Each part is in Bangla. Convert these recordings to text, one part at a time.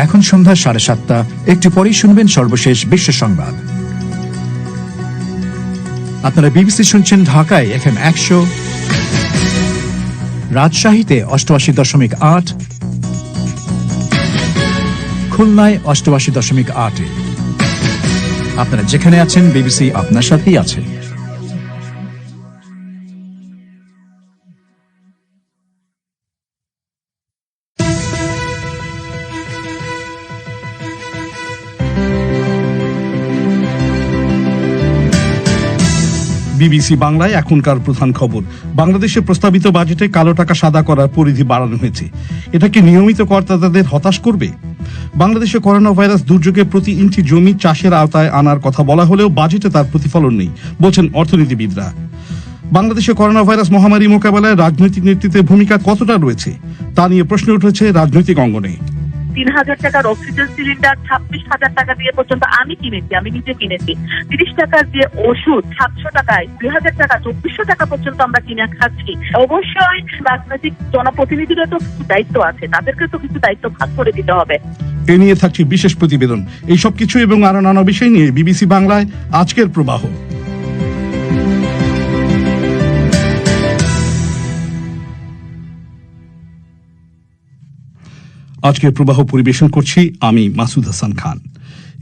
এখন সন্ধ্যা 7:30। একটু পরেই শুনবেন সর্বশেষ বিশ্ব সংবাদ। আপনারা বিবিসি শুনছেন ঢাকায় FM 100, রাজশাহীতে 88.8, খুলনায় 88.8। আপনারা যেখানে আছেন বিবিসি আপনার সাথেই আছে। বিবিসি বাংলায় এখনকার প্রধান খবর। বাংলাদেশের প্রস্তাবিত বাজেটে কালো টাকা সাদা করার পরিধি বাড়ানো হয়েছে। এটা কি নিয়মিত করদাতাদের হতাশ করবে? বাংলাদেশে করোনা ভাইরাস দুর্যোগে প্রতি ইঞ্চি জমি চাষের আওতায় আনার কথা বলা হলেও বাজেটে তার প্রতিফলন নেই বলছেন অর্থনীতিবিদরা। বাংলাদেশে করোনা ভাইরাস মহামারী মোকাবেলায় রাজনৈতিক নেতৃত্বের ভূমিকা কতটা রয়েছে তা নিয়ে প্রশ্ন উঠেছে রাজনৈতিক অঙ্গনে। 3,000 টাকার অক্সিজেন সিলিন্ডার 26,000 টাকা দিয়ে পর্যন্ত আমি নিজে কিনেছি। 30 টাকার যে ওষুধ 700 টাকায়, 2,000 টাকা 2,400 টাকা পর্যন্ত আমরা কিনে খাচ্ছি। অবশ্যই রাজনৈতিক জনপ্রতিনিধিদের তো কিছু দায়িত্ব আছে, তাদেরকে তো কিছু দায়িত্ব ভাগ করে দিতে হবে। এ নিয়ে থাকছে বিশেষ প্রতিবেদন। এই সব কিছু এবং আরো নানা বিষয় নিয়ে বিবিসি বাংলায় আজকের প্রবাহ। আজকের প্রবাহ পরিবেশন করছি আমি মাসুদ হাসান খান।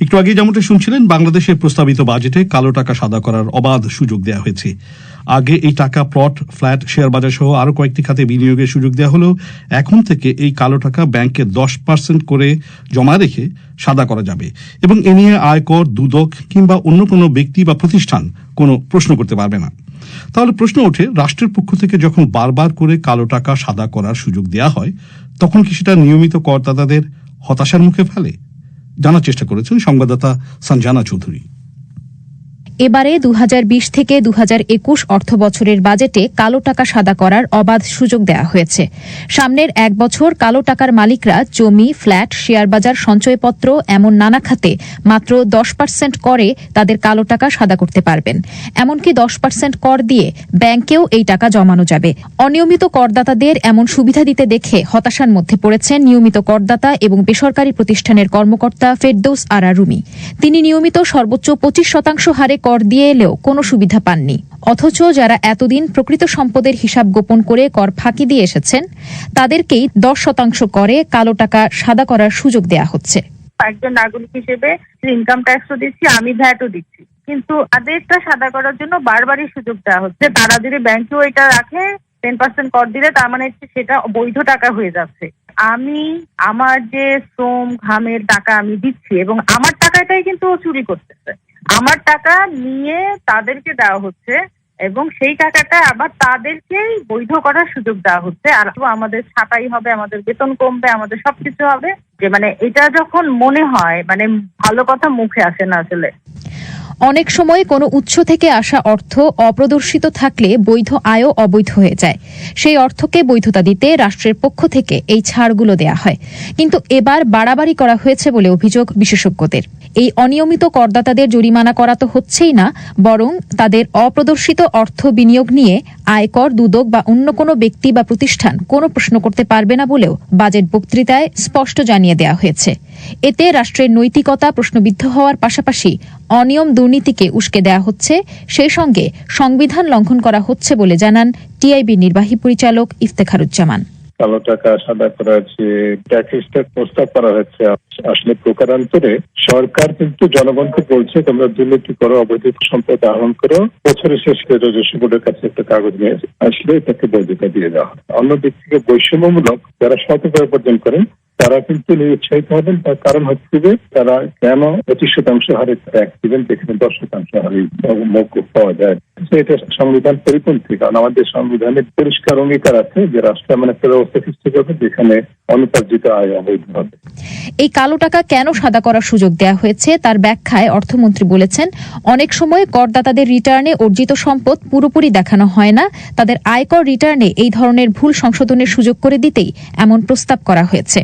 একটু আগে যেমনটা শুনছিলেন, বাংলাদেশের প্রস্তাবিত বাজেটে কালো টাকা সাদা করার অবাধ সুযোগ দেওয়া হয়েছে। আগে এই টাকা প্লট, ফ্ল্যাট, শেয়ার বাজার সহ আরো কয়েকটি খাতে বিনিয়োগের সুযোগ দেওয়া হলেও এখন থেকে এই কালো টাকা ব্যাংকে 10% করে জমা রেখে সাদা করা যাবে এবং এ নিয়ে আয়কর, দুদক কিংবা অন্য কোনো ব্যক্তি বা প্রতিষ্ঠান কোনো প্রশ্ন করতে পারবে না। তাহলে প্রশ্ন ওঠে, রাষ্ট্রের পক্ষ থেকে যখন বারবার করে কালো টাকা সাদা করার সুযোগ দেওয়া হয় তখন কি সেটা নিয়মিত করদাতাদের হতাশার মুখে ফেলে? জানার চেষ্টা করেছেন সংবাদদাতা সঞ্জানা চৌধুরী। এবারে 2020 থেকে 2021 অর্থ বছরের বাজেটে কালো টাকা সাদা করার অবাধ সুযোগ দেওয়া হয়েছে। সামনের 1 বছর কালো টাকার মালিকরা জমি, ফ্ল্যাট, শেয়ার বাজার, সঞ্চয়পত্র এমন নানা খাতে মাত্র 10% করে তাদের কালো টাকা সাদা করতে পারবেন। এমনকি 10% কর দিয়ে ব্যাংকেও এই টাকা জমানো যাবে। অনিয়মিত করদাতাদের এমন সুবিধা দিতে দেখে হতাশার মধ্যে পড়েছেন নিয়মিত করদাতা এবং বেসরকারি প্রতিষ্ঠানের কর্মকর্তা ফেরদৌস আরা রুমি। তিনি নিয়মিত সর্বোচ্চ 25% হারে কর দিয়ে এলেও কোনো সুবিধা পাননি। অথচ যারা এতদিন প্রকৃত সম্পদের হিসাব গোপন করে কর ফাঁকি দিয়ে এসেছেন তাদেরকেই 10% করে কালো টাকা সাদা করার সুযোগ দেয়া হচ্ছে। একজন নাগরিক হিসেবে ইনকাম ট্যাক্সও দিচ্ছি, আমি ভ্যাটও দিচ্ছি, কিন্তু তাদেরটা সাদা করার জন্য বারবারই সুযোগ দেওয়া হচ্ছে। তারা যদি ব্যাংকেও এটা রাখে 10% কর দিলে তার মানে সেটা বৈধ টাকা হয়ে যাচ্ছে। আমি আমার যে শ্রম ঘামের টাকা আমি দিচ্ছি এবং আমার টাকাটাই কিন্তু চুরি করতেছে। আমার টাকা নিয়ে তাদেরকে দেওয়া হচ্ছে এবং সেই টাকাটা আবার তাদেরকেই বৈধ করার সুযোগ দেওয়া হচ্ছে। আর আমাদের ছাঁটাই হবে, আমাদের বেতন কমবে, আমাদের সবকিছু হবে। যে এটা যখন মনে হয় ভালো কথা মুখে আসে না আসলে। অনেক সময় কোনো উৎস থেকে আসা অর্থ অপ্রদর্শিত থাকলে বৈধ আয়ও অবৈধ হয়ে যায়। সেই অর্থকে বৈধতা দিতে রাষ্ট্রের পক্ষ থেকে এই ছাড়গুলো দেয়া হয়। কিন্তু এবার বাড়াবাড়ি করা হয়েছে বলে অভিযোগ বিশেষজ্ঞদের। এই অনিয়মিত করদাতাদের জরিমানা করা তো হচ্ছেই না, বরং তাদের অপ্রদর্শিত অর্থ বিনিয়োগ নিয়ে আয়কর, দুদক বা অন্য কোনো ব্যক্তি বা প্রতিষ্ঠান কোনো প্রশ্ন করতে পারবে না বলেও বাজেট বক্তৃতায় স্পষ্ট জানিয়ে দেওয়া হয়েছে। এতে রাষ্ট্রের নৈতিকতা প্রশ্নবিদ্ধ হওয়ার পাশাপাশি অনিয়ম, দুর্নীতিকে উস্কে দেওয়া হচ্ছে, সেই সঙ্গে সংবিধান লঙ্ঘন করা হচ্ছে বলে জানান টিআইবির নির্বাহী পরিচালক ইফতেখারুজ্জামান। কালো টাকা সাদা করার যে প্যাকেজটা প্রস্তাব করা হচ্ছে আসলে প্রকারান্তরে সরকার কিন্তু জনগণকে বলছে তোমরা দুর্নীতি করো, অবৈধ সম্পদ আহরণ করো, বছরের শেষে রাজস্ব বোর্ডের কাছে একটা কাগজ নিয়ে আসলে তাকে বৈধতা দিয়ে দেওয়া হয়। অন্য দিক থেকে বৈষম্যমূলক যারা সৎ উপায় উপার্জন করেন তারা কিন্তু নিরুৎসাহিত হবেন। তার কারণ হচ্ছে যে তারা কেন 25% হারে ট্যাক্স দিবেন যেখানে 10% হারে মৌকুফ পাওয়া যায়। এটা সংবিধান পরিপন্থী, কারণ আমাদের সংবিধানের পরিষ্কার অঙ্গীকার আছে যে রাষ্ট্র এমন একটা ব্যবস্থা সৃষ্টি করবে যেখানে অনুপার্জিত আয় অবৈধ হবে। এই কালো টাকা কেন সাদা করার সুযোগ দেওয়া হয়েছে তার ব্যাখ্যায় অর্থমন্ত্রী বলেছেন, অনেক সময় করদাতাদের রিটার্নে অর্জিত সম্পদ পুরোপুরি দেখানো হয় না। তাদের আয়কর রিটার্নে এই ধরনের ভুল সংশোধনের সুযোগ করে দিতেই এমন প্রস্তাব করা হয়েছে।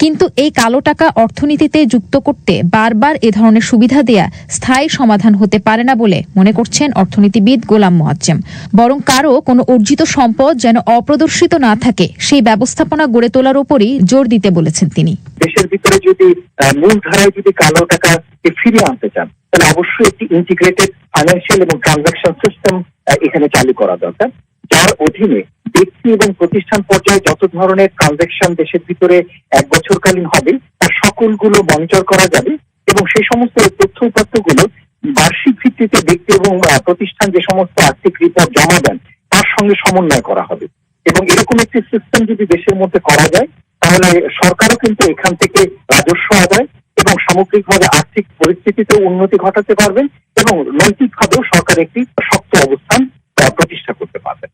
কিন্তু এই কালো টাকা অর্থনীতিতে যুক্ত করতে বারবার এ ধরনের সুবিধা দেয়া স্থায়ী সমাধান হতে পারে না বলে মনে করছেন অর্থনীতিবিদ গোলাম মোয়াজ্জেম। বরং কারো কোনো অর্জিত সম্পদ যেন অপ্রদর্শিত না থাকে সেই ব্যবস্থাপনা গড়ে তোলার উপরই জোর দিতে বলেছেন তিনি। দেশের ভিতরে যদি মূলধারায় যদি কালো টাকাকে ফিরিয়ে আনতে চান তাহলে অবশ্যই একটি ইন্টিগ্রেটেড ফাইন্যান্সিয়াল এবং ট্রানজাকশন সিস্টেম এখানে চালু করা দরকার, যার অধীনে ব্যক্তি এবং প্রতিষ্ঠান পর্যায়ে যত ধরনের ট্রানজাকশন দেশের ভিতরে 1 বছরকালীন হবে তার সকলগুলো মনিটর করা যাবে এবং সেই সমস্ত তথ্য উপাত্তগুলো বার্ষিক ভিত্তিতে ব্যক্তি এবং প্রতিষ্ঠান যে সমস্ত আর্থিক রিপোর্ট জমা দেন তার সঙ্গে সমন্বয় করা হবে। এবং এরকম একটি সিস্টেম যদি দেশের মধ্যে করা যায় তাহলে সরকারও কিন্তু এখান থেকে রাজস্ব আদায় এবং সামগ্রিকভাবে আর্থিক পরিস্থিতিতে উন্নতি ঘটাতে পারবেন এবং নৈতিকভাবেও সরকার একটি শক্ত অবস্থান প্রতিষ্ঠা করতে পারবে।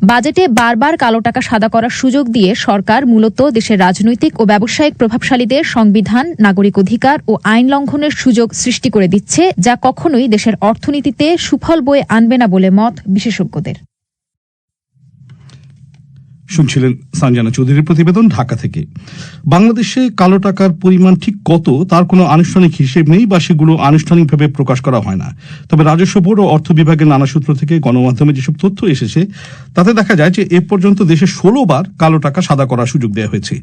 বাজেটে বারবার কালো টাকা সাদা করার সুযোগ দিয়ে সরকার মূলত দেশের রাজনৈতিক ও ব্যবসায়িক প্রভাবশালীদের সংবিধান, নাগরিক অধিকার ও আইন লঙ্ঘনের সুযোগ সৃষ্টি করে দিচ্ছে, যা কখনোই দেশের অর্থনীতিতে সুফল বয়ে আনবে না বলে মত বিশেষজ্ঞদের। শুনছিলেন সঞ্জনা চৌধুরীর প্রতিবেদন ঢাকা থেকে। বাংলাদেশে কালো টাকার পরিমাণ ঠিক কত তার কোনো আনুষ্ঠানিক হিসেব নেই বা সেগুলো আনুষ্ঠানিকভাবে প্রকাশ করা হয় না। তবে রাজস্ব বোর্ড ও অর্থ বিভাগের নানা সূত্র থেকে গণমাধ্যমে যেসব তথ্য এসেছে তাতে দেখা যায় যে এ পর্যন্ত দেশে 16 বার কালো টাকা সাদা করার সুযোগ দেওয়া হয়েছে।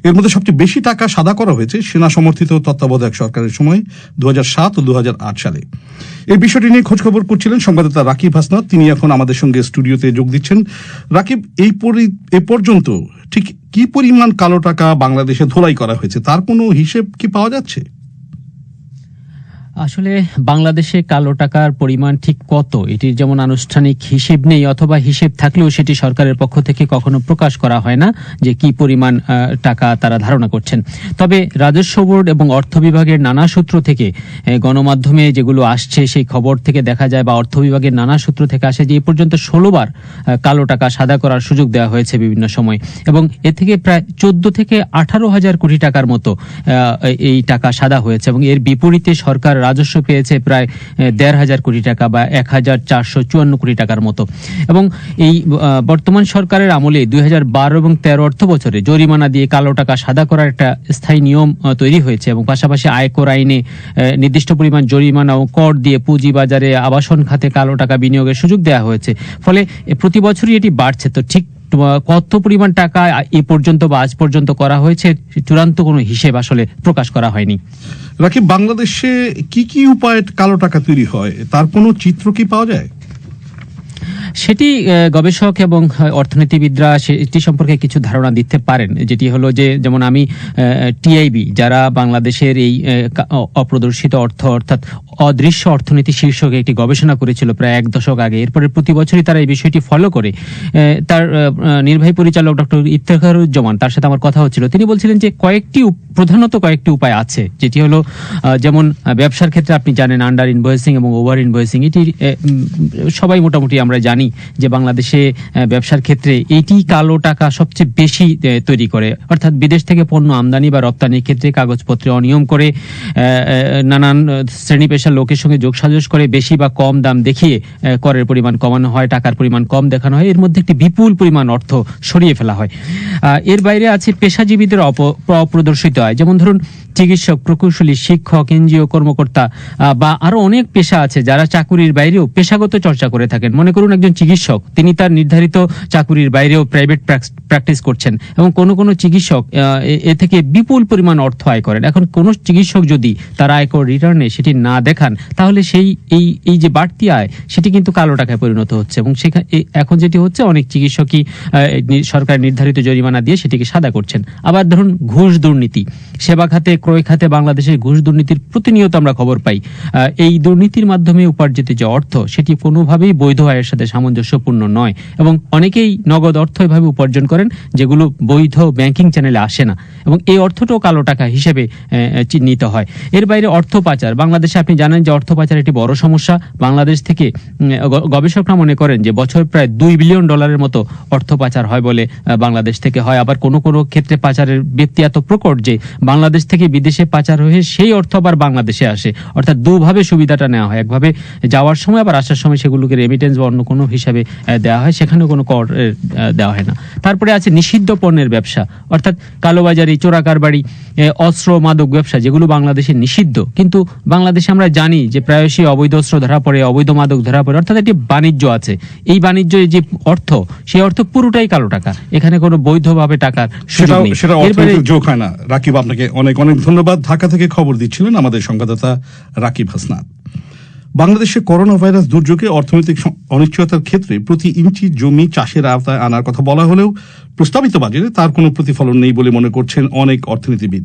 এর মধ্যে সবচেয়ে বেশি টাকা সাদা করা হয়েছে সেনা সমর্থিত তত্ত্বাবধায়ক সরকারের সময় 2007 ও 2008 সালে। এই বিষয়টি নিয়ে খোঁজখবর করছিলেন সংবাদদাতা রাকিব হাসনাত। তিনি এখন আমাদের সঙ্গে স্টুডিওতে যোগ দিচ্ছেন। রাকিব, এ পর্যন্ত ঠিক কি পরিমাণ কালো টাকা বাংলাদেশে ধোলাই করা হয়েছে তার কোনো হিসেব কি পাওয়া যাচ্ছে? আসলে বাংলাদেশে কালো টাকার পরিমাণ ঠিক কত এটির যেমন আনুষ্ঠানিক হিসেব নেই, অথবা হিসেব থাকলেও সেটি সরকারের পক্ষ থেকে কখনো প্রকাশ করা হয় না যে কি পরিমাণ টাকা তারা ধারণা করছেন। তবে রাজস্ব বোর্ড এবং অর্থ বিভাগের নানা সূত্র থেকে গণমাধ্যমে যেগুলো আসছে সেই খবর থেকে দেখা যায় বা অর্থ বিভাগের নানা সূত্র থেকে আসে যে এ পর্যন্ত 16 বার কালো টাকা সাদা করার সুযোগ দেওয়া হয়েছে বিভিন্ন সময় এবং এ থেকে প্রায় 14 থেকে 18 হাজার কোটি টাকার মতো এই টাকা সাদা হয়েছে এবং এর বিপরীতে সরকার রাজস্ব পেয়েছে প্রায় 1,500 কোটি টাকা বা 1,454 কোটি টাকার মতো। এবং এই বর্তমান সরকারের আমলে 2012 এবং 13 অর্থ বছরে জরিমানা দিয়ে কালো টাকা সাদা করার একটা স্থায়ী নিয়ম তৈরি হয়েছে এবং পাশাপাশি আয়কর আইনে নির্দিষ্ট পরিমাণ জরিমানা ও কর দিয়ে পুঁজিবাজারে আবাসন খাতে কালো টাকা বিনিয়োগের সুযোগ দেওয়া হয়েছে। ফলে প্রতি বছরই এটি বাড়ছে। তো ঠিক কত পরিমাণ টাকা এ পর্যন্ত বা আজ পর্যন্ত করা হয়েছে চূড়ান্ত কোনো হিসেব আসলে প্রকাশ করা হয়নি। রাকিব, বাংলাদেশে কি কি উপায়ে কালো টাকা তৈরি হয় তার কোনো চিত্র কি পাওয়া যায়? সেটি গবেষক এবং অর্থনীতিবিদরা সেটি সম্পর্কে কিছু ধারণা দিতে পারেন, যেটি হলো যে যেমন আমি টিআইবি যারা বাংলাদেশের এই অপ্রদর্শিত অর্থ অর্থাৎ অদৃশ্য অর্থনীতি শীর্ষকে একটি গবেষণা করেছিল প্রায় 1 দশক আগে। এরপরে প্রতি বছরই তারা এই বিষয়টি ফলো করে। তার নির্বাহী পরিচালক ডক্টর ইফতেখারুজ্জামান, তার সাথে আমার কথা হচ্ছিল, তিনি বলছিলেন যে প্রধানত কয়েকটি উপায় আছে, যেটি হলো যেমন ব্যবসার ক্ষেত্রে আপনি জানেন আন্ডার ইনভয়েসিং এবং ওভার ইনভয়েসিং, এটি সবাই মোটামুটি আমরা জানি যে বাংলাদেশে ব্যবসার ক্ষেত্রে এইটি কালো টাকা সবচেয়ে বেশি তৈরি করে। অর্থাৎ বিদেশ থেকে পণ্য আমদানি বা রপ্তানির ক্ষেত্রে কাগজপত্রে অনিয়ম করে নানান শ্রেণী পেশার লোকের সঙ্গে যোগসাজশ করে বেশি বা কম দাম দেখিয়ে করের পরিমাণ কমানো হয়, টাকার পরিমাণ কম দেখানো হয়, এর মধ্যে একটি বিপুল পরিমাণ অর্থ সরিয়ে ফেলা হয়। এর বাইরে আছে পেশাজীবীদের অপ্রদর্শিত আয়, যেমন ধরুন চিকিৎসক, প্রকৌশলী, শিক্ষক, এনজিও কর্মকর্তা বা আরো অনেক পেশা আছে যারা চাকুরির বাইরেও পেশাগত চর্চা করে থাকেন। মনে করুন একজন চিকিৎসক, তিনি তার নির্ধারিত চাকুরির বাইরেও প্রাইভেট প্র্যাকটিস করছেন এবং কোন চিকিৎসক এ থেকে বিপুল পরিমাণ অর্থ আয় করেন। এখন কোন চিকিৎসক যদি তার আয়কর রিটার্নে সেটি না দেখান তাহলে সেই এই যে বাড়তি আয় সেটি কিন্তু কালো টাকায় পরিণত হচ্ছে এবং এখন যেটি হচ্ছে অনেক চিকিৎসকই সরকার নির্ধারিত জরিমানা দিয়ে সেটিকে সাদা করছেন। আবার ধরুন ঘুষ দুর্নীতি, সেবা খাতে, ক্রয় খাতে বাংলাদেশের ঘুষ দুর্নীতির প্রতিনিয়ত আমরা খবর পাই। এই দুর্নীতির মাধ্যমে উপার্জিত যে অর্থ সেটি কোনোভাবেই বৈধ আয়ের সাথে সামঞ্জস্যপূর্ণ নয় এবং অনেকেই নগদ অর্থ এভাবে উপার্জন করেন যেগুলো বৈধ ব্যাংকিং চ্যানেলে আসে না এবং এই অর্থটাও কালো টাকা হিসেবে চিহ্নিত হয়। এর বাইরে অর্থ পাচার, বাংলাদেশে আপনি জানেন যে অর্থ পাচার একটি বড় সমস্যা। বাংলাদেশ থেকে গবেষকরা মনে করেন যে বছর প্রায় $2 বিলিয়ন মতো অর্থ পাচার হয় বলে বাংলাদেশ থেকে হয়। আবার কোনো ক্ষেত্রে পাচারের ব্যক্তি এত প্রকট যে বাংলাদেশ থেকে বিদেশে পাচার হয়ে সেই অর্থ আবার বাংলাদেশে আসে। অর্থাৎ দুভাবে সুবিধাটা নেওয়া হয়, একভাবে যাওয়ার সময় আবার আসার সময় সেগুলোকে রেমিটেন্স বা অন্য কোনো হিসাবে দেওয়া হয়, সেখানেও কোনো কর দেওয়া হয় না। তারপরে আছে নিষিদ্ধ পণ্যের ব্যবসা, অর্থাৎ কালোবাজারি, চোরাকারবারি, অস্ত্র মাদক ব্যবসা, যেগুলো বাংলাদেশে নিষিদ্ধ, কিন্তু বাংলাদেশে আমরা জানি যে প্রায়শই অবৈধ অস্ত্র ধরা পড়ে, অবৈধ মাদক ধরা পড়ে, অর্থাৎ একটি বাণিজ্য আছে। এই বাণিজ্যের যে অর্থ, সেই অর্থ পুরোটাই কালো টাকা, এখানে কোনো বৈধভাবে টাকার সুযোগ নেই। সেটা অর্থনৈতিক যোগ হয় না। রাকিব, আপনাকে অনেক অনেক ধন্যবাদ। ঢাকা থেকে খবর দিচ্ছিলেন আমাদের সংবাদদাতা রাকিব হাসনাত। বাংলাদেশে করোনা ভাইরাস দুর্যোগে অর্থনৈতিক অনিশ্চয়তার ক্ষেত্রে প্রতি ইঞ্চি জমি চাষের আওতায় আনার কথা বলা হলেও প্রস্তাবিত বাজেটে তার কোনো প্রতিফলন নেই বলে মনে করছেন অনেক অর্থনীতিবিদ।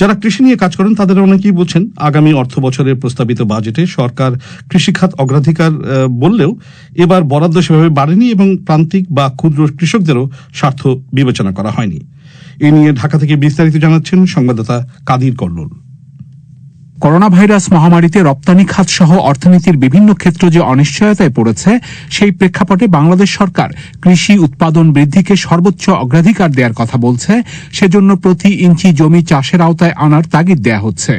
যারা কৃষি নিয়ে কাজ করেন তাদের অনেকেই বলছেন, আগামী অর্থ বছরের প্রস্তাবিত বাজেটে সরকার কৃষিখাত অগ্রাধিকার বললেও এবার বরাদ্দ সেভাবে বাড়েনি এবং প্রান্তিক বা ক্ষুদ্র কৃষকদেরও স্বার্থ বিবেচনা করা হয়নি। এ নিয়ে ঢাকা থেকে বিস্তারিত জানাচ্ছেন সংবাদদাতা কাদির কল্লোল। করোনা ভাইরাস মহামারীতে রপ্তানি খাত সহ অর্থনীতির বিভিন্ন ক্ষেত্র যে অনিশ্চয়তায় পড়েছে, সেই প্রেক্ষাপটে বাংলাদেশ সরকার কৃষি উৎপাদন বৃদ্ধিকে সর্বোচ্চ অগ্রাধিকার দেওয়ার কথা বলছে। সেজন্য প্রতি ইঞ্চি জমি চাষের আওতায় আনার তাগিদ দেয়া হচ্ছে।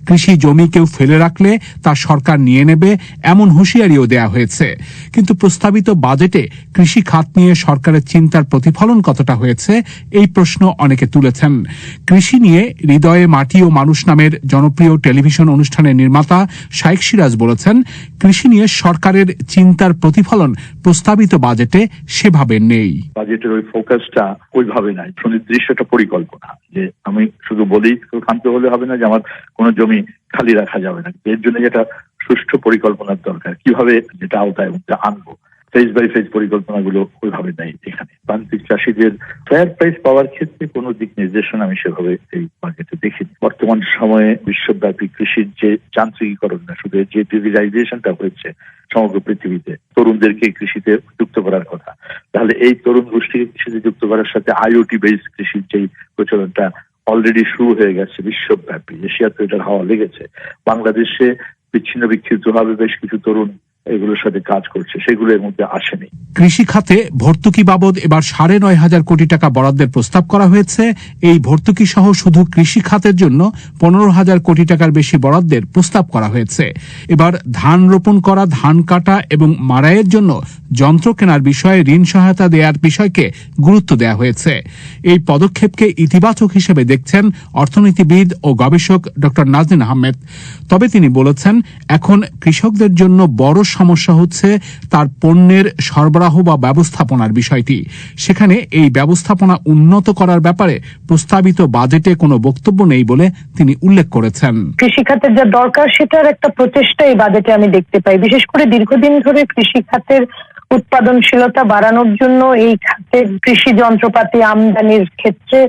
কৃষি জমি কেউ ফেলে রাখলে তা সরকার নিয়ে নেবে, এমন হুঁশিয়ারিও দেয়া হয়েছে। কিন্তু প্রস্তাবিত বাজেটে কৃষি খাত নিয়ে সরকারের চিন্তার প্রতিফলন কতটা হয়েছে, এই প্রশ্ন অনেকে তুলেছেন। কৃষি নিয়ে হৃদয়ে মাটি ও মানুষ নামের জনপ্রিয় টেলিভিশন অনুষ্ঠানের নির্মাতা শাইখ সিরাজ বলেছেন, কৃষি নিয়ে সরকারের চিন্তার প্রতিফলন প্রস্তাবিত বাজেটে সেভাবে নেই। বাজেটের ওই ফোকাসটা ওইভাবে নাই, সুনির্দিষ্ট একটা পরিকল্পনা। যে আমি শুধু বলেই ক্ষান্ত হলে হবে না যে আমার কোনো জমি খালি রাখা যাবে না, এর জন্য যেটা সুষ্ঠু পরিকল্পনার দরকার, কিভাবে যেটা আওতায় আনবো, ফেজ বাই ফেজ পরিকল্পনাগুলো ওইভাবে নেই। এখানে প্রান্তিক চাষীদের ফেয়ার প্রাইস পাওয়ার ক্ষেত্রে কোনো দিক নির্দেশনা আমি সেভাবে এই বাজেটে দেখিনি। বর্তমান সময়ে বিশ্বব্যাপী কৃষির যে যান্ত্রিকীকরণ না, শুধু যে ডিজিটাইজেশনটা হয়েছে সমগ্র পৃথিবীতে, তরুণদেরকে কৃষিতে যুক্ত করার কথা, তাহলে এই তরুণ গোষ্ঠীকে কৃষিতে যুক্ত করার সাথে আইওটি বেসড কৃষির যেই প্রচলনটা অলরেডি শুরু হয়ে গেছে বিশ্বব্যাপী, এশিয়াতে এটার হাওয়া লেগেছে। বাংলাদেশে বিচ্ছিন্ন বিক্ষিপ্ত ভাবে বেশ কিছু তরুণ এগুলোর সাথে কাজ করছে, সেগুলো এর মধ্যে আসেনি। কৃষি খাতে ভর্তুকি বাবদ এবার 9,500 কোটি টাকা বরাদ্দের প্রস্তাব করা হয়েছে। এই ভর্তুকি সহ শুধু কৃষি খাতের জন্য 15,000 কোটি টাকার বেশি বরাদ্দের প্রস্তাব করা হয়েছে। এবার ধান রোপণ করা, ধান কাটা এবং মাড়াইয়ের জন্য যন্ত্র কেনার বিষয়ে ঋণ সহায়তা দেওয়ার বিষয়কে গুরুত্ব দেওয়া হয়েছে। এই পদক্ষেপকে ইতিবাচক হিসেবে দেখছেন অর্থনীতিবিদ ও গবেষক ডক্টর নাজনীন আহমেদ। তবে তিনি বলেছেন, এখন কৃষকদের জন্য বড় সমস্যা হচ্ছে তার পণ্যের সরবরাহ বা ব্যবস্থাপনার বিষয়টি। সেখানে এই ব্যবস্থাপনা উন্নত করার ব্যাপারে প্রস্তাবিত বাজেটে কোনো বক্তব্য নেই বলে তিনি উল্লেখ করেছেন। কৃষি খাতের যা দরকার সেটার একটা প্রচেষ্টা এই বাজেটে আমি দেখতে পাই। বিশেষ করে দীর্ঘদিন ধরে কৃষি খাতের উৎপাদনশীলতা বাড়ানোর জন্য এই খাতে কৃষি যন্ত্রপাতি আমদানির ক্ষেত্রে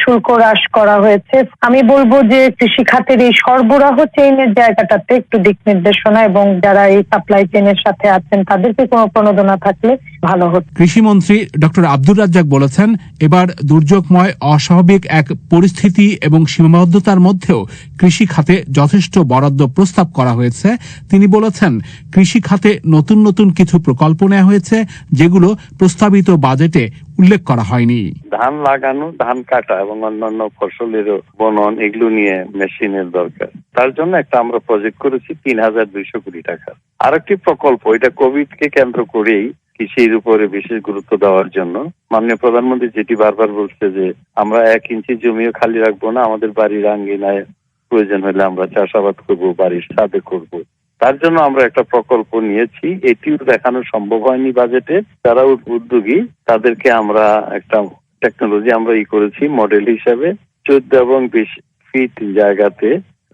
শুল্ক হ্রাস করা হয়েছে। আমি বলবো যে কৃষি খাতের এই সরবরাহ চেইনের জায়গাটাতে একটু দিক নির্দেশনা এবং যারা এই সাপ্লাই চেইনের সাথে আছেন তাদেরকে কোনো প্রণোদনা থাকলে ভালো হতো। কৃষিমন্ত্রী ডক্টর আব্দুর রাজ্জাক বলেছেন, এবার দুর্যোগময় অস্বাভাবিক এক পরিস্থিতি এবং সীমাবদ্ধতার মধ্যেও কৃষি খাতে যথেষ্ট বরাদ্দ প্রস্তাব করা হয়েছে। তিনি বলেছেন, কৃষি খাতে নতুন নতুন কিছু প্রকল্প নেওয়া হয়েছে যেগুলো প্রস্তাবিত বাজেটে উল্লেখ করা হয়নি। ধান লাগানো, ধান কাটা এবং অন্যান্য ফসলের বনন, এগুলো নিয়ে মেশিনের দরকার। তার জন্য একটা আমরা প্রজেক্ট করেছি 3,200 কোটি টাকা। আরেকটি প্রকল্প, এটা কোভিড কে কেন্দ্র করেই কৃষির উপরে বিশেষ গুরুত্ব দেওয়ার জন্য মাননীয় প্রধানমন্ত্রী যেটি বারবার বলছে যে আমরা 1 ইঞ্চি জমিও খালি রাখবো না, আমাদের বাড়ির আঙ্গিনায় প্রয়োজন হলে আমরা চাষাবাদ করব, বাড়ির ছাদে করব। তার জন্য আমরা একটা প্রকল্প নিয়েছি, এটিও দেখানো সম্ভব হয়নি বাজেটে। যারা উদ্যোগী তাদেরকে আমরা একটা টেকনোলজি আমরা করেছি মডেল হিসাবে। 14 এবং 20 ফিট জায়গাতে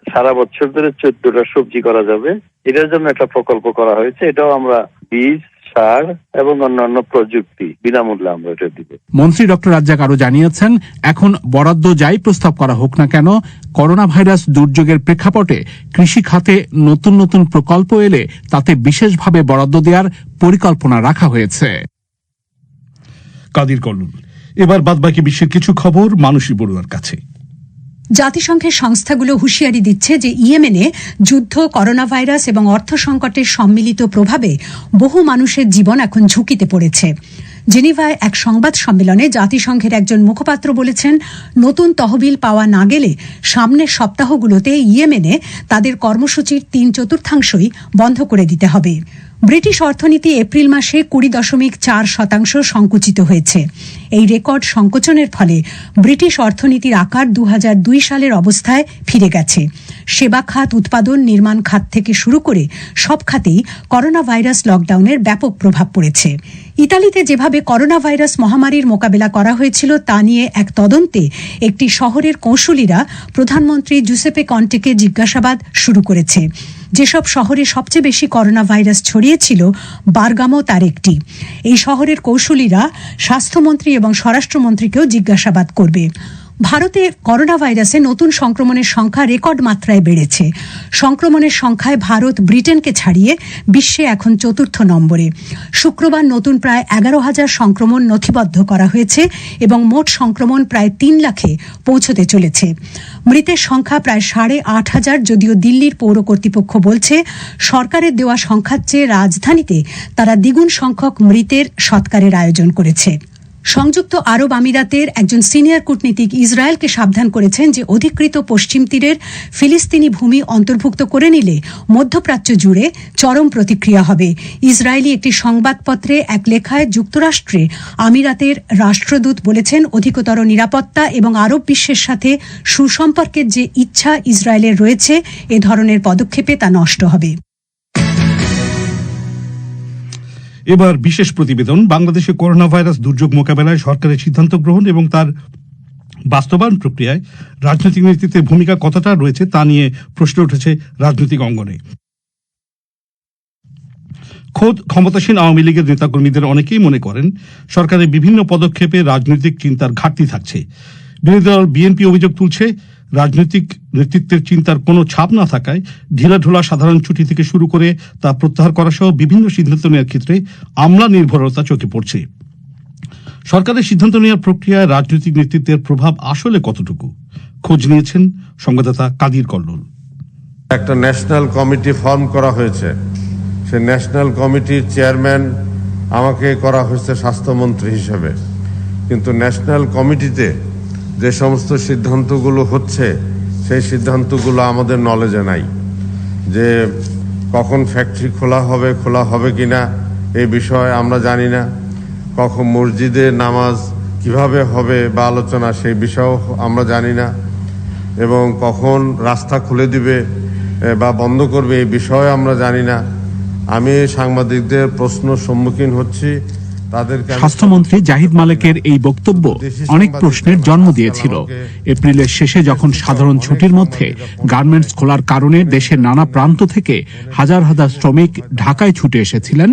সারা বছর ধরে 14টা সবজি করা যাবে, এটার জন্য একটা প্রকল্প করা হয়েছে। এটাও আমরা বীজ, সার এবং অন্যান্য প্রযুক্তি বিনামূল্যে আমরা এটা দিব। মন্ত্রী ডক্টর রাজ্জাক আরো জানিয়েছেন, এখন বরাদ্দ যাই প্রস্তাব করা হোক না কেন, করোনা ভাইরাস দুর্যোগের প্রেক্ষাপটে কৃষি খাতে নতুন নতুন প্রকল্প এলে তাতে বিশেষভাবে বরাদ্দ দেওয়ার পরিকল্পনা রাখা হয়েছে। কাদির কল্লোল। এবার বাদবাকি বিশ্বের কিছু খবর মানসী বড়ুয়ার কাছে। জাতিসংঘের সংস্থাগুলো হুঁশিয়ারি দিচ্ছে যে ইয়েমেনে যুদ্ধ, করোনা ভাইরাস এবং অর্থ সংকটের সম্মিলিত প্রভাবে বহু মানুষের জীবন এখন ঝুঁকিতে পড়েছে। জেনিভায় এক সংবাদ সম্মেলনে জাতিসংঘের একজন মুখপাত্র বলেছেন, নতুন তহবিল পাওয়া না গেলে সামনের সপ্তাহগুলোতে ইয়েমেনে তাদের কর্মসূচির 3/4 বন্ধ করে দিতে হবে। ব্রিটিশ অর্থনীতি এপ্রিল মাসে 20.4% সংকুচিত হয়েছে। এই রেকর্ড সংকোচনের ফলে ব্রিটিশ অর্থনীতির আকার 2002 সালের অবস্থায় ফিরে গেছে। সেবা খাত, উৎপাদন, নির্মাণ খাত থেকে শুরু করে সব খাতেই করোনা ভাইরাস লকডাউনের ব্যাপক প্রভাব পড়েছে। ইতালিতে যেভাবে করোনা ভাইরাস মহামারীর মোকাবেলা করা হয়েছিল তা নিয়ে এক তদন্তে একটি শহরের কৌশলীরা প্রধানমন্ত্রী জুসেপে কন্টেকে জিজ্ঞাসাবাদ শুরু করেছে। যেসব শহরে সবচেয়ে বেশি করোনা ভাইরাস ছড়িয়েছিল, বার্গামো তার একটি। এই শহরের কৌশলীরা স্বাস্থ্যমন্ত্রী এবং স্বরাষ্ট্রমন্ত্রীকেও জিজ্ঞাসাবাদ করবে। ভারতে করোনা ভাইরাসে নতুন সংক্রমণের সংখ্যা রেকর্ড মাত্রায় বেড়েছে। সংক্রমণের সংখ্যায় ভারত ব্রিটেনকে ছাড়িয়ে বিশ্বে এখন 4র্থ নম্বরে। শুক্রবার নতুন প্রায় 11,000 সংক্রমণ নথিবদ্ধ করা হয়েছে এবং মোট সংক্রমণ প্রায় 3 লাখে পৌঁছতে চলেছে। মৃতের সংখ্যা প্রায় 8,500, যদিও দিল্লির পৌর কর্তৃপক্ষ বলছে সরকারের দেওয়া সংখ্যার চেয়ে রাজধানীতে তারা দ্বিগুণ সংখ্যক মৃতের সৎকারের আয়োজন করেছে। সংযুক্ত আরব আমিরাতের একজন সিনিয়র কূটনীতিক ইসরায়েলকে সাবধান করেছেন যে অধিকৃত পশ্চিম তীরের ফিলিস্তিনি ভূমি অন্তর্ভুক্ত করে নিলে মধ্যপ্রাচ্য জুড়ে চরম প্রতিক্রিয়া হবে। ইসরায়েলি একটি সংবাদপত্রে এক লেখায় যুক্তরাষ্ট্রে আমিরাতের রাষ্ট্রদূত বলেছেন, অধিকতর নিরাপত্তা এবং আরব বিশ্বের সাথে সুসম্পর্কের যে ইচ্ছা ইসরায়েলের রয়েছে, এ ধরনের পদক্ষেপে তা নষ্ট হবে। এবার বিশেষ প্রতিবেদন। বাংলাদেশে করোনা ভাইরাস দুর্যোগ মোকাবেলায় সরকারের সিদ্ধান্ত গ্রহণ এবং তার বাস্তবায়ন প্রক্রিয়ায় রাজনৈতিক নেতৃত্বের ভূমিকা কতটা রয়েছে তা নিয়ে প্রশ্ন উঠেছে রাজনৈতিক অঙ্গনে। খোদ ক্ষমতাসীন আওয়ামী লীগের নেতাকর্মীদের অনেকেই মনে করেন সরকারের বিভিন্ন পদক্ষেপে রাজনৈতিক চিন্তার ঘাটতি থাকছে। বিরোধী দল বিএনপি অভিযোগ তুলছে, রাজনৈতিক নেতৃত্বের চিন্তার কোনো ছাপ না থাকায় ঢিলাঢালা সাধারণ ছুটি থেকে শুরু করে তা প্রত্যাহার করা সহ বিভিন্ন সিদ্ধান্ত নেওয়ার ক্ষেত্রে আমলা নির্ভরতা চোখে পড়ছে। সরকারের সিদ্ধান্ত নেওয়ার প্রক্রিয়ায় রাজনৈতিক নেতৃত্বের প্রভাব আসলে কতটুকু, খোঁজ নিয়েছেন সংবাদদাতা কাদির কল্লোল। একটা ন্যাশনাল কমিটি ফর্ম করা হয়েছে। সে ন্যাশনাল কমিটির চেয়ারম্যান আমাকে করা হয়েছে স্বাস্থ্যমন্ত্রী হিসেবে, কিন্তু ন্যাশনাল কমিটিতে যে সমস্ত সিদ্ধান্তগুলো হচ্ছে সেই সিদ্ধান্তগুলো আমাদের নলেজে নাই। যে কখন ফ্যাক্টরি খোলা হবে কিনা এই বিষয়ে আমরা জানি না। কখন মসজিদে নামাজ কিভাবে হবে বা আলোচনা সেই বিষয়েও আমরা জানি না। এবং কখন রাস্তা খুলে দিবে বা বন্ধ করবে এই বিষয়ে আমরা জানি না। আমি সাংবাদিকদের প্রশ্ন সম্মুখীন হচ্ছি। স্বাস্থ্যমন্ত্রী জাহিদ মালেকের এই বক্তব্য অনেক প্রশ্নের জন্ম দিয়েছিল। এপ্রিলের শেষে যখন সাধারণ ছুটির মধ্যে গার্মেন্টস খোলার কারণে দেশের নানা প্রান্ত থেকে হাজার হাজার শ্রমিক ঢাকায় ছুটে এসেছিলেন,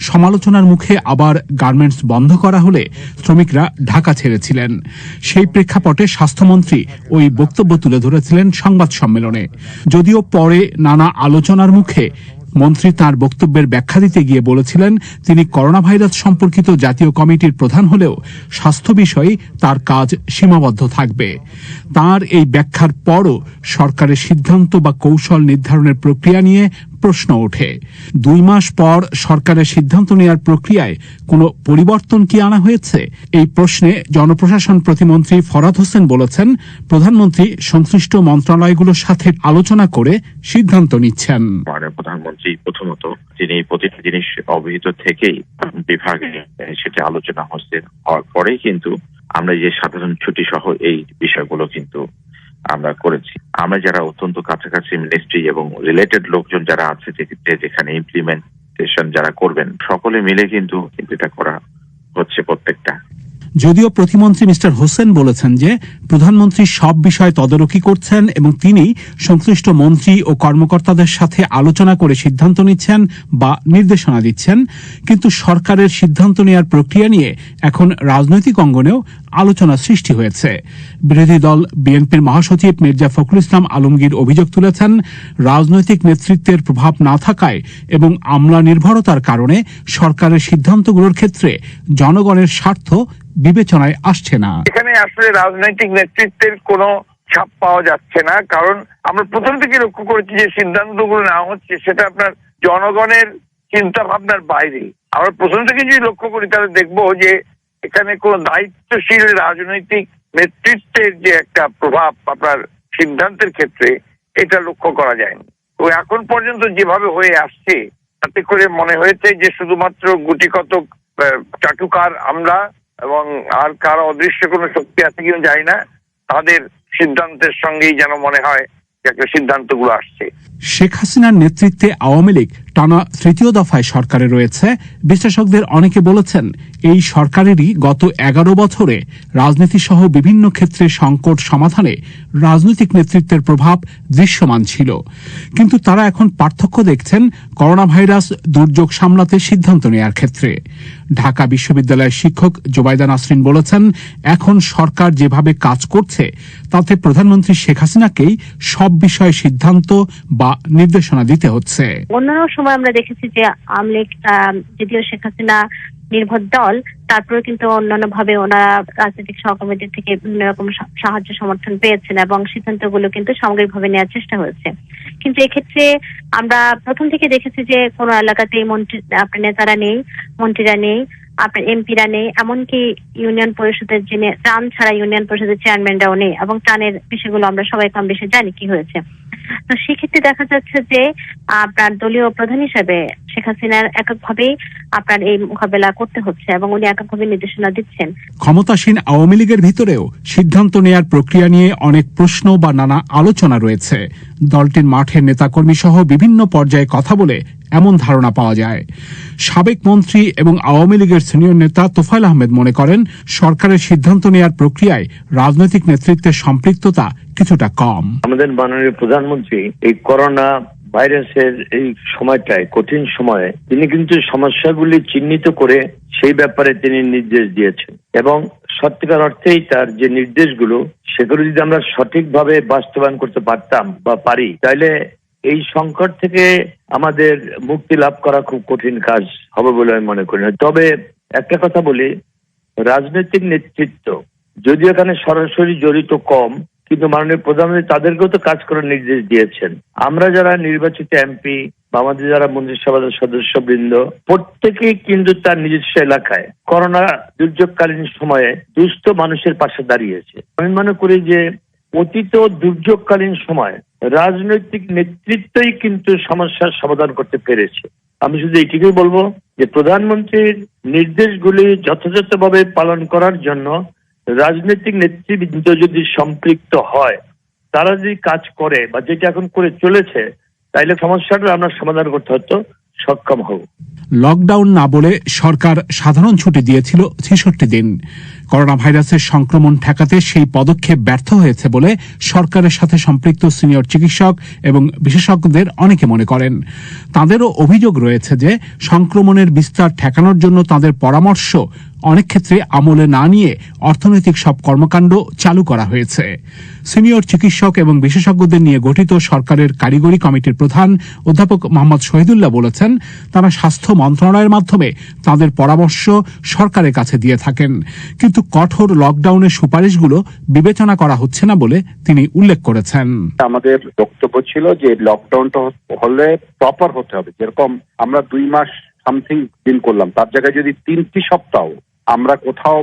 সমালোচনার মুখে আবার গার্মেন্টস বন্ধ করা হলে শ্রমিকরা ঢাকা ছেড়েছিলেন। সেই প্রেক্ষাপটে স্বাস্থ্যমন্ত্রী ওই বক্তব্য তুলে ধরেছিলেন সংবাদ সম্মেলনে। যদিও পরে নানা আলোচনার মুখে মন্ত্রী তার বক্তব্যের ব্যাখ্যা দিতে গিয়ে বলেছিলেন তিনি করোনা ভাইরাস সম্পর্কিত জাতীয় কমিটির প্রধান হলেও স্বাস্থ্য বিষয়ে তার কাজ সীমাবদ্ধ থাকবে। তার এই ব্যাখ্যার পরও সরকারের সিদ্ধান্ত বা কৌশল নির্ধারণের প্রক্রিয়া নিয়ে প্রশ্ন ওঠে। 2 মাস পর সরকারের সিদ্ধান্ত নেওয়ার প্রক্রিয়ায় কোনো পরিবর্তন কি আনা হয়েছে? এই প্রশ্নে জনপ্রশাসন প্রতিমন্ত্রী ফরহাদ হোসেন বলেছেন, প্রধানমন্ত্রী সংশ্লিষ্ট মন্ত্রণালয়গুলোর সাথে আলোচনা করে সিদ্ধান্ত নিচ্ছেন। প্রধানমন্ত্রী প্রথমত তিনি প্রতিটি জিনিস অবহিত থেকেই বিভাগে সেটা আলোচনা হচ্ছে, হওয়ার পরেই কিন্তু আমরা যে সাধারণ ছুটি সহ এই বিষয়গুলো কিন্তু আমরা করেছি। আমরা যারা অত্যন্ত কাছাকাছি মিনিস্ট্রি এবং রিলেটেড লোকজন যারা আছে যেখানে ইমপ্লিমেন্টেশন যারা করবেন সকলে মিলে কিন্তু এটা করা হচ্ছে প্রত্যেকটা। যদিও প্রতিমন্ত্রী মিস্টার হোসেন বলেছেন যে প্রধানমন্ত্রী সব বিষয় তদারকি করছেন এবং তিনি সংশ্লিষ্ট মন্ত্রী ও কর্মকর্তাদের সাথে আলোচনা করে সিদ্ধান্ত নিচ্ছেন বা নির্দেশনা দিচ্ছেন, কিন্তু সরকারের সিদ্ধান্ত নেওয়ার প্রক্রিয়া নিয়ে এখন রাজনৈতিক অঙ্গনেও আলোচনা সৃষ্টি হয়েছে। বিরোধী দল বিএনপির মহাসচিব মির্জা ফখরুল ইসলাম আলমগীর অভিযোগ তুলেছেন, রাজনৈতিক নেতৃত্বের প্রভাব না থাকায় এবং আমলা নির্ভরতার কারণে সরকারের সিদ্ধান্তগুলোর ক্ষেত্রে জনগণের স্বার্থ বিবেচনায় আসছে না। এখানে আসলে রাজনৈতিক নেতৃত্বের কোনো ছাপ পাওয়া যাচ্ছে না, কারণ আমরা প্রথম থেকে লক্ষ্য করেছি যে সিদ্ধান্তগুলো নেওয়া হচ্ছে সেটা আপনার জনগণের চিন্তা ভাবনার বাইরে। আমরা প্রথম থেকে যদি লক্ষ্য করি তাহলে দেখবো যে এখানে কোন দায়িত্বশীল রাজনৈতিক নেতৃত্বের যে একটা প্রভাব আপনার সিদ্ধান্তের ক্ষেত্রে এটা লক্ষ্য করা যায়নি। তো এখন পর্যন্ত যেভাবে হয়ে আসছে তাতে করে মনে হয়েছে যে শুধুমাত্র গুটি কতক চাটুকার আমরা এবং আর কারো অদৃশ্য কোনো শক্তি আছে কিনা জানি না, তাদের সিদ্ধান্তের সঙ্গেই যেন মনে হয় যে সিদ্ধান্তগুলো আসছে। শেখ হাসিনার নেতৃত্বে আওয়ামী লীগ টানা তৃতীয় দফায় সরকারে রয়েছে। বিশ্লেষকদের অনেকে বলেছেন এই সরকারেরই গত 11 বছরে রাজনীতি সহ বিভিন্ন ক্ষেত্রে সংকট সমাধানে রাজনৈতিক নেতৃত্বের প্রভাব দৃশ্যমান ছিল, কিন্তু তারা এখন পার্থক্য দেখছেন করোনা ভাইরাস দুর্যোগ সামলাতে সিদ্ধান্ত নেয়ার ক্ষেত্রে। ঢাকা বিশ্ববিদ্যালয়ের শিক্ষক জোবাইদা নাসরিন বলেছেন, এখন সরকার যেভাবে কাজ করছে তাতে প্রধানমন্ত্রী শেখ হাসিনাকেই সব বিষয়ে সিদ্ধান্ত বা নির্দেশনা দিতে হচ্ছে। অন্যান্য সময় আমরা দেখেছি যে আওয়ামী লীগ যদিও শেখ হাসিনা নির্ভর দল, তারপরে কিন্তু অন্যান্য ভাবে ওনারা রাজনৈতিক সহকর্মীদের থেকে বিভিন্ন রকম সাহায্য সমর্থন পেয়েছেন এবং সিদ্ধান্তগুলো কিন্তু সামগ্রিকভাবে নেওয়ার চেষ্টা হয়েছে। কিন্তু এক্ষেত্রে আমরা প্রথম থেকে দেখেছি যে কোনো এলাকাতেই আপনার নেতারা নেই, মন্ত্রীরা নেই, আপনার এমপিরা নেই, এমনকি ইউনিয়ন পরিষদের যিনি ত্রাণ ছাড়া ইউনিয়ন পরিষদের চেয়ারম্যানরাও নেই, এবং ত্রাণের বিষয়গুলো আমরা সবাই কম বেশি জানি কি হয়েছে। তো সেক্ষেত্রে দেখা যাচ্ছে যে আপনার দলীয় প্রধান হিসেবে শেখ হাসিনার এককভাবেই আপনার এই মোকাবেলা করতে হচ্ছে এবং উনি এককভাবে নির্দেশনা দিচ্ছেন। ক্ষমতাসীন আওয়ামী লীগের ভিতরেও সিদ্ধান্ত নেয়ার প্রক্রিয়া নিয়ে অনেক প্রশ্ন বা নানা আলোচনা রয়েছে। দলটির মাঠের নেতাকর্মী সহ বিভিন্ন পর্যায়ে কথা বলে এমন ধারণা পাওয়া যায়। সাবেক মন্ত্রী এবং আওয়ামী লীগের সিনিয়র নেতা তোফায়েল আহমেদ মনে করেন, সরকারের সিদ্ধান্ত নেয়ার প্রক্রিয়ায় রাজনৈতিক নেতৃত্বের সম্পৃক্ততা কিছুটা কম। আমাদের মাননীয় প্রধানমন্ত্রী এই করোনা ভাইরাসের এই সময়টায়, কঠিন সময়ে তিনি কিন্তু সমস্যাগুলি চিহ্নিত করে সেই ব্যাপারে তিনি নির্দেশ দিয়েছেন, এবং সত্যিকার অর্থেই তার যে নির্দেশগুলো সেগুলো যদি আমরা সঠিকভাবে বাস্তবায়ন করতে পারতাম বা পারি, তাহলে এই সংকট থেকে আমাদের মুক্তি লাভ করা খুব কঠিন কাজ হবে বলে আমি মনে করি না। তবে একটা কথা বলি, রাজনৈতিক নেতৃত্ব যদিও এখানে সরাসরি জড়িত কম, কিন্তু মাননীয় প্রধানমন্ত্রী তাদেরকেও তো কাজ করার নির্দেশ দিয়েছেন। আমরা যারা নির্বাচিত এমপি বা আমাদের যারা মন্ত্রিসভার সদস্যবৃন্দ, প্রত্যেকেই কিন্তু তার নিজস্ব এলাকায় করোনা দুর্যোগকালীন সময়ে দুস্থ মানুষের পাশে দাঁড়িয়েছে। আমি মনে করি যে অতীত দুর্যোগকালীন সময় রাজনৈতিক নেতৃত্বই কিন্তু সমস্যার সমাধান করতে পেরেছে। আমি শুধু এইটুকুই বলবো যে প্রধানমন্ত্রীর নির্দেশগুলি যথাযথভাবে পালন করার জন্য রাজনৈতিক নেতৃবৃন্দ যদি সম্পৃক্ত হয়, তারা যদি কাজ করে বা যেটা এখন করে চলেছে, তাইলে সমস্যাটা আমরা সমাধান করতে হয়তো সক্ষম হব। লকডাউন না বলে সরকার সাধারণ ছুটি দিয়েছিল 66 দিন। করোনা ভাইরাসের সংক্রমণ ঠেকাতে সেই পদক্ষেপ ব্যর্থ হয়েছে বলে সরকারের সাথে সম্পৃক্ত সিনিয়র চিকিৎসক এবং বিশেষজ্ঞদের অনেকে মনে করেন। তাঁদেরও অভিযোগ রয়েছে যে সংক্রমণের বিস্তার ঠেকানোর জন্য তাদের পরামর্শ অনেক ক্ষেত্রে আমলে না নিয়ে অর্থনৈতিক সব কর্মকাণ্ড চালু করা হয়েছে। সিনিয়র চিকিৎসক এবং বিশেষজ্ঞদের নিয়ে গঠিত সরকারের কারিগরি কমিটির প্রধান অধ্যাপক মোহাম্মদ শহীদুল্লাহ বলেছেন, তারা স্বাস্থ্য মন্ত্রণালয়ের মাধ্যমে তাদের পরামর্শ সরকারের কাছে দিয়ে থাকেন, কিন্তু কঠোর লকডাউনের সুপারিশগুলো বিবেচনা করা হচ্ছে না বলে তিনি উল্লেখ করেছেন। আমাদের বক্তব্য ছিল যে লকডাউনটা হলে প্রপার হতে হবে। যেরকম আমরা 2 মাস সামথিং দিন করলাম, তার জায়গায় যদি 3টি সপ্তাহ আমরা কোথাও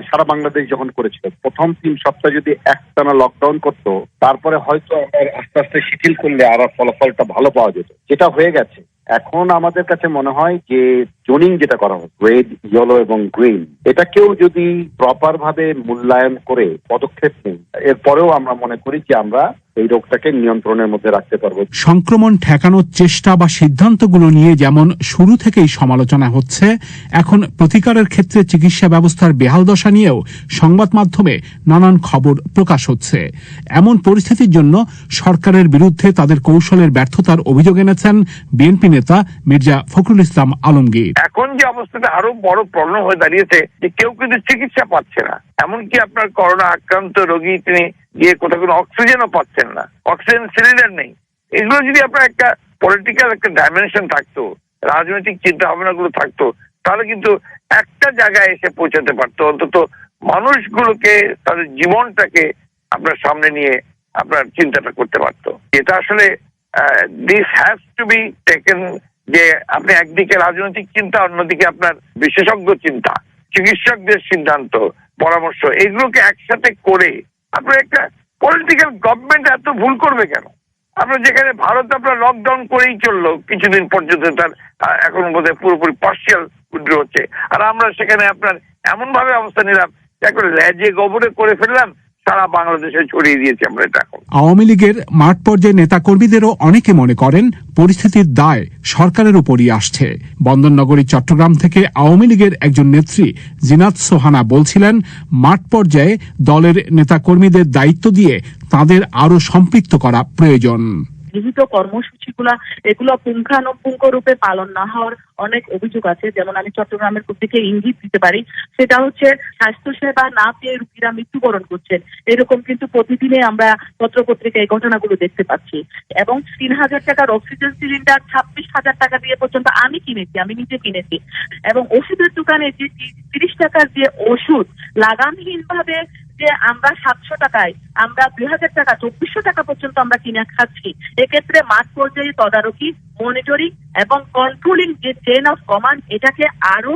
সারা বাংলাদেশ যখন করেছিল, প্রথম 3 সপ্তাহ যদি একটানা লকডাউন করতো, তারপরে হয়তো আস্তে আস্তে শিথিল করলে আর ফলাফলটা ভালো পাওয়া যেত, যেটা হয়ে গেছে। এখন আমাদের কাছে মনে হয় যে জোনিং যেটা করা হয়, রেড, ইয়েলো এবং গ্রিন, এটাকেও যদি প্রপার ভাবে মূল্যায়ন করে পদক্ষেপ নেই, এরপরেও আমরা মনে করি যে আমরা এই রোগটাকে নিয়ন্ত্রণের মধ্যে রাখতে পারবো। সংক্রমণ ঠেকানোর চেষ্টা বা সিদ্ধান্তগুলো নিয়ে যেমন শুরু থেকেই সমালোচনা হচ্ছে, এখন প্রতিকারের ক্ষেত্রে চিকিৎসা ব্যবস্থার বেহাল দশা নিয়েও সংবাদ মাধ্যমে নানান খবর প্রকাশ হচ্ছে। এমন পরিস্থিতির জন্য সরকারের বিরুদ্ধে তাদের কৌশলের ব্যর্থতার অভিযোগ এনেছেন বিএনপি নেতা মির্জা ফখরুল ইসলাম আলমগীর। এখন যে অবস্থাটা আরো বড় প্রবলেম হয়ে দাঁড়িয়েছে যে কেউ কিন্তু চিকিৎসা পাচ্ছে না। এমনকি আপনার করোনা আক্রান্ত রোগী তিনি গিয়ে কোথাও কোনো অক্সিজেনও পাচ্ছেন না, অক্সিজেন সিলিন্ডার নেই। এগুলো যদি আপনার একটা পলিটিক্যাল একটা ডাইমেনশন থাকতো, রাজনৈতিক চিন্তা ভাবনা গুলো থাকতো, তাহলে কিন্তু একটা জায়গায় এসে পৌঁছাতে পারতো, অন্তত মানুষগুলোকে তাদের জীবনটাকে আপনার সামনে নিয়ে আপনার চিন্তাটা করতে পারতো। এটা আসলে this has to be taken, যে আপনি একদিকে রাজনৈতিক চিন্তা, অন্যদিকে আপনার বিশেষজ্ঞ চিন্তা, চিকিৎসকদের সিদ্ধান্ত, পরামর্শ, এগুলোকে একসাথে করে আপনার একটা পলিটিক্যাল গভর্নমেন্ট এত ভুল করবে কেন? আপনার যেখানে ভারত আপনার লকডাউন করেই চললো কিছুদিন পর্যন্ত, তার এখন বোধহয় পুরোপুরি পার্সিয়াল উইথড্র হচ্ছে, আর আমরা সেখানে আপনার এমন ভাবে অবস্থা নিলাম এখন ল্যাজে গোবরে করে ফেললাম, সারা বাংলাদেশে ছড়িয়ে দিয়েছি আমরা এটা। এখন আওয়ামী লীগের মাঠ পর্যায়ে নেতাকর্মীদেরও অনেকে মনে করেন পরিস্থিতির দায় সরকারের উপরই আসছে। বন্দরনগরী চট্টগ্রাম থেকে আওয়ামী লীগের একজন নেত্রী জিনাত সোহানা বলছিলেন, মাঠ পর্যায়ে দলের নেতাকর্মীদের দায়িত্ব দিয়ে তাদের আরো সম্পৃক্ত করা প্রয়োজন। গৃহীত কর্মসূচিগুলা এগুলো পুঙ্খানুপুঙ্খ রূপে পালন না হওয়ার অনেক অভিযোগ আছে। যেমন আমি চট্টগ্রামের দিকে ইঙ্গিত দিতে পারি, সেটা হচ্ছে স্বাস্থ্যসেবা না পেয়ে রোগীরা মৃত্যুবরণ করছেন, এরকম কিন্তু প্রতিদিনে আমরা পত্রপত্রিকায় এই ঘটনাগুলো দেখতে পাচ্ছি। এবং ৩,০০০ টাকার অক্সিজেন সিলিন্ডার ২৬,০০০ টাকা দিয়ে পর্যন্ত আমি নিজে কিনেছি। এবং ওষুধের দোকানে যে ৩০ টাকার যে ওষুধ লাগামহীন ভাবে যে আমরা ৭০০ টাকায় আমরা ২,০০০ টাকা ২৪০০ টাকা পর্যন্ত আমরা কিনে খাচ্ছি। এক্ষেত্রে মাঠ পর্যায়ে তদারকি, মনিটরিং এবং কন্ট্রোলিং যে চেইন অফ কমান্ড, এটাকে আরো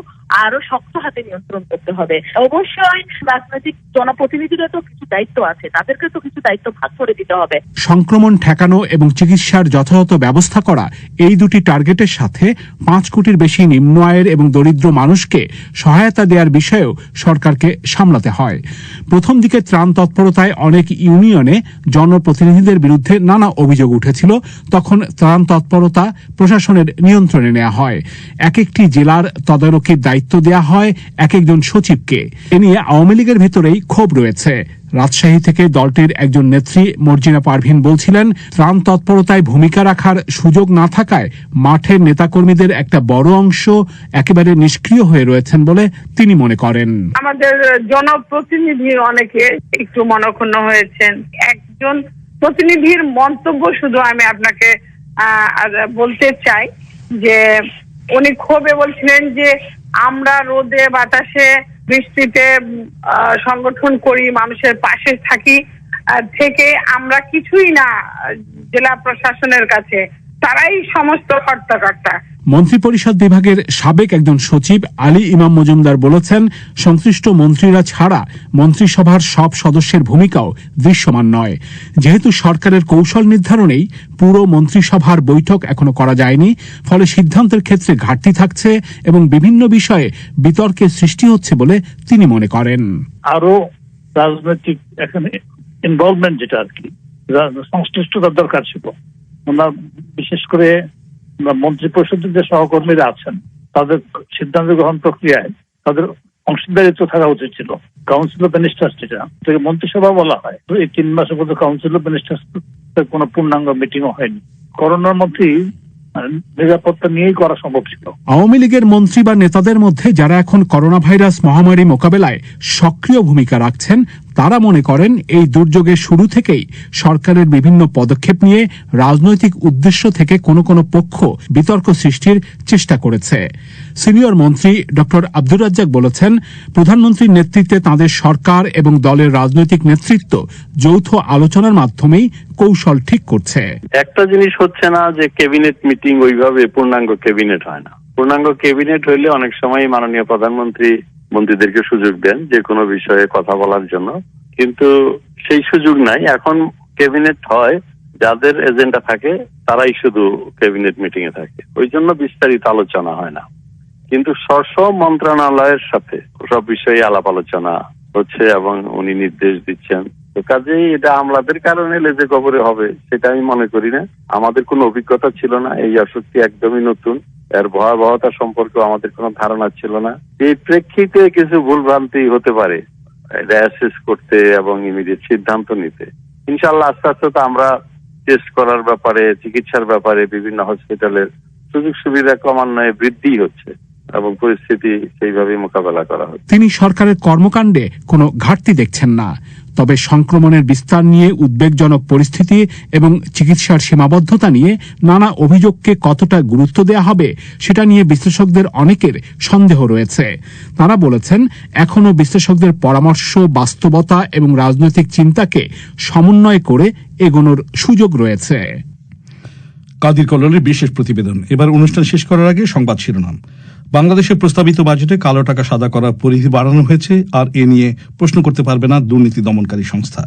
শক্ত হাতে নিয়ন্ত্রণ করতে হবে। অবশ্যই রাজনৈতিক জনপ্রতিনিধিদের তো কিছু দায়িত্ব আছে, তাদেরকে তো কিছু দায়িত্ব ভাগ করে দিতে হবে। সংক্রমণ ঠেকানো এবং চিকিৎসার যথাযথ ব্যবস্থা করা, এই দুটি টার্গেটের সাথে ৫ কোটির বেশি নিম্ন আয়ের এবং দরিদ্র মানুষকে সহায়তা দেওয়ার বিষয়েও সরকারকে সামলাতে হয়। প্রথম দিকে ত্রাণ তৎপরতায় অনেক ইউনিয়নে জনপ্রতিনিধিদের বিরুদ্ধে নানা অভিযোগ উঠেছিল। তখন ত্রাণ তৎপরতা প্রশাসনের নিয়ন্ত্রণে নেওয়া হয়। এক একটি জেলার তদারকির দায়িত্ব দেয়া হয় এক একজন সচিবকে। এ নিয়ে আওয়ামী লীগের ভিতরেই ক্ষোভ রয়েছে। রাজশাহী থেকে দলটির একজন নেত্রী মর্জিনা পারভিন বলছিলেন, ত্রাণ তৎপরতায় ভূমিকা রাখার সুযোগ না থাকায় মাঠের নেতাকর্মীদের একটা বড় অংশ একেবারে নিষ্ক্রিয় হয়ে রয়েছেন বলে তিনি মনে করেন। আমাদের জনপ্রতিনিধি অনেকে একটু মনক্ষুণ্ণ হয়েছেন। একজন প্রতিনিধির মন্তব্য শুধু আমি আপনাকে বলতে চাই যে উনি ক্ষোভে বলছিলেন যে আমরা রোদে বাতাসে বৃষ্টিতে সংগঠন করি, মানুষের পাশে থাকি, থেকে আমরা কিছুই না জেলা প্রশাসনের কাছে, তারাই সমস্ত কর্তাকর্তা। মন্ত্রিপরিষদ বিভাগের সাবেক একজন সচিব আলী ইমাম মজুমদার বলেছেন, সংশ্লিষ্ট মন্ত্রীরা ছাড়া মন্ত্রিসভার সব সদস্যের ভূমিকাও দৃশ্যমান নয়। যেহেতু সরকারের কৌশল নির্ধারণেই পুরো মন্ত্রিসভার বৈঠক এখনো করা যায়নি, ফলে সিদ্ধান্তের ক্ষেত্রে ঘাটতি থাকছে এবং বিভিন্ন বিষয়ে বিতর্কের সৃষ্টি হচ্ছে বলে তিনি মনে করেন। আরো রাজনৈতিক এখানে ইনভলভমেন্ট, যেটা আর কি সংশ্লিষ্টতার দরকার ছিল। আমরা বিশেষ করে মন্ত্রী পরিষদের যে সহকর্মীরা আছেন তাদের সিদ্ধান্ত গ্রহণ প্রক্রিয়ায় তাদের অংশীদারিত্ব থাকা উচিত ছিল। কাউন্সিল অফ মিনিস্টার্স, যেটা মন্ত্রিসভা বলা হয়, তো এই ৩ মাসের মধ্যে কাউন্সিল অফ মিনিস্টার্স কোনো পূর্ণাঙ্গ মিটিংও হয়নি। করোনার মধ্যেই নিরাপত্তা নিয়েই করা সম্ভব ছিল। আওয়ামী লীগের মন্ত্রী বা নেতাদের মধ্যে যারা এখন করোনা ভাইরাস মহামারী মোকাবেলায় সক্রিয় ভূমিকা রাখছেন, তারা মনে করেন এই দুর্যোগের শুরু থেকেই সরকারের বিভিন্ন পদক্ষেপ নিয়ে রাজনৈতিক উদ্দেশ্য থেকে কোনো কোনো পক্ষ বিতর্ক সৃষ্টির চেষ্টা করেছে। সিনিয়র মন্ত্রী ডক্টর আব্দুর রাজ্জাক বলেছেন, প্রধানমন্ত্রীর নেতৃত্বে তাঁদের সরকার এবং দলের রাজনৈতিক নেতৃত্ব যৌথ আলোচনার মাধ্যমেই কৌশল ঠিক করছে। একটা জিনিস হচ্ছে না যে ক্যাবিনেট মিটিং ওইভাবে পূর্ণাঙ্গ ক্যাবিনেট হয় না। পূর্ণাঙ্গ ক্যাবিনেট হইলে অনেক সময় মাননীয় প্রধানমন্ত্রী মন্ত্রীদেরকে সুযোগ দেন যে কোনো বিষয়ে কথা বলার জন্য, কিন্তু সেই সুযোগ নাই। এখন ক্যাবিনেট হয়, যাদের এজেন্ডা থাকে তারাই শুধু ক্যাবিনেট মিটিং এ থাকে, ওই জন্য বিস্তারিত আলোচনা হয় না। কিন্তু স্ব মন্ত্রণালয়ের সাথে সব বিষয়ে আলাপ আলোচনা হচ্ছে এবং উনি নির্দেশ দিচ্ছেন। তো কাজেই এটা আমলাদের কারণে লেজে গবরে হবে সেটা আমি মনে করি না। আমাদের কোনো অভিজ্ঞতা ছিল না, এই অসুখটি একদমই নতুন, এর ভয়াবহতা সম্পর্কে আমাদের কোনো ধারণা ছিল না। এই প্রেক্ষিতে কিছু ভুলভ্রান্তি হতে পারে, এটা অ্যাসেস করতে এবং ইমিডিয়েট সিদ্ধান্ত নিতে। ইনশাআল্লাহ আস্তে আস্তে তো আমরা টেস্ট করার ব্যাপারে, চিকিৎসার ব্যাপারে বিভিন্ন হসপিটালের সুযোগ সুবিধা ক্রমান্বয়ে বৃদ্ধি হচ্ছে এবং পরিস্থিতি সেইভাবেই মোকাবেলা করা হচ্ছে। তিনি সরকারের কর্মকাণ্ডে কোনো ঘাটতি দেখছেন না, তবে সংক্রমণের বিস্তার নিয়ে উদ্বেগজনক পরিস্থিতি এবং চিকিৎসার সীমাবদ্ধতা নিয়ে নানা অভিযোগকে কতটা গুরুত্ব দেওয়া হবে সেটা নিয়ে বিশ্লেষকদের অনেকের সন্দেহ রয়েছে। তারা বলেছেন, এখনো বিশ্লেষকদের পরামর্শ, বাস্তবতা এবং রাজনৈতিক চিন্তাকে সমন্বয় করে এগোনোর সুযোগ রয়েছে। কাদির কল্লোলের বিশেষ প্রতিবেদন। এবার অনুষ্ঠান শেষ করার আগে সংবাদ শিরোনাম। বাংলাদেশের প্রস্তাবিত বাজেটে কালো টাকা সাদা করার পরিধি বাড়ানো হয়েছে, আর এ নিয়ে প্রশ্ন করতে পারবে না দুর্নীতি দমনকারী সংস্থা।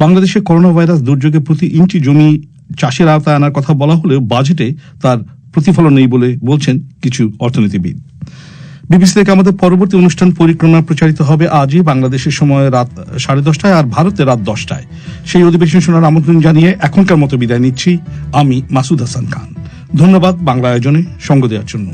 বাংলাদেশে করোনা ভাইরাস দুর্যোগে প্রতি ইঞ্চি জমি চাষের আওতায় আনার কথা বলা হলেও বাজেটে তার প্রতিফলন নেই বলে বলছেন কিছু অর্থনীতিবিদ। বিবিসি থেকে আমাদের পরবর্তী অনুষ্ঠান পরিক্রমা প্রচারিত হবে আজই বাংলাদেশের সময় রাত 10:30 আর ভারতে রাত 10টায়। সেই অধিবেশন শোনার আমন্ত্রণ জানিয়ে এখনকার মতো বিদায় নিচ্ছি আমি মাসুদ হাসান খান। ধন্যবাদ বাংলা আয়োজনে সঙ্গ দেওয়ার জন্য।